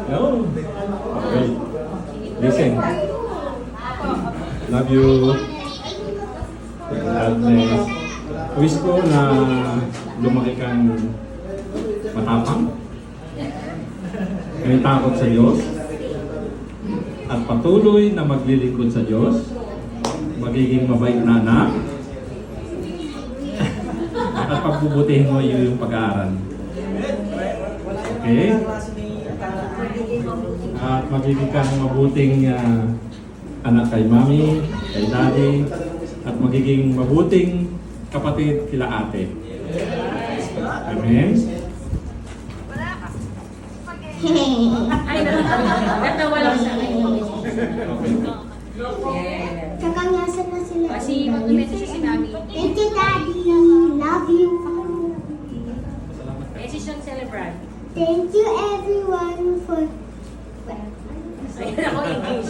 No? Okay. Listen. Love you. God bless. Wish ko na lumaki kang matapang, may takot sa Diyos, at patuloy na maglilingkod sa Diyos, magiging mabait na anak, at pagbubutihin mo yung pag-aaral. Okay? At magiging kang mabuting anak kay mami, kay daddy, at magiging mabuting kapatid kila ate. Amen? Ay, natawa lang sa akin. Kakangasan na sila. Kasi mag-message si Mami. Thank you, Daddy. Love you. Decision celebrant. Thank you, everyone, for... Ayun ako English.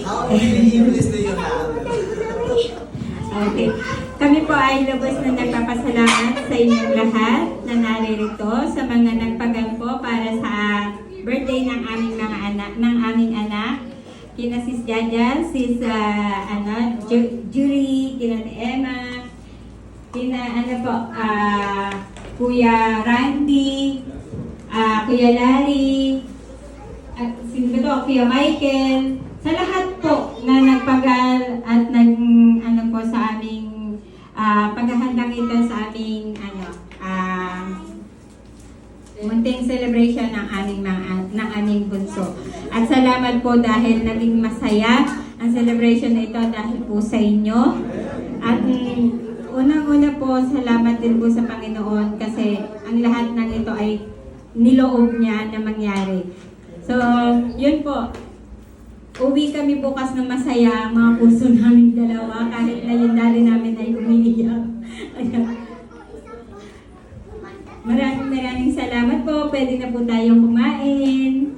How many English do you have? Okay. Kami po ay lubos na nagpapasalamat sa inyong lahat na naririto sa mga nagpagampo para sa birthday ng aming mga anak, kina Sis Jaja, Sis Jury, kina Emma, kina Kuya Randy, Kuya Larry, at sino ba to? Kuya Michael, sa lahat po na nagpagal at po sa aming paghahandang ito sa aming munting celebration ng aming bunso. At salamat po dahil naging masaya ang celebration na ito dahil po sa inyo. At unang-una po, salamat din po sa Panginoon kasi ang lahat ng ito ay niloob niya na mangyari. So, yun po. Uwi kami bukas na masaya ang mga puso namin dalawa kahit na yung dali namin ay umiiyak. Maraming salamat po. Pwede na po tayong kumain.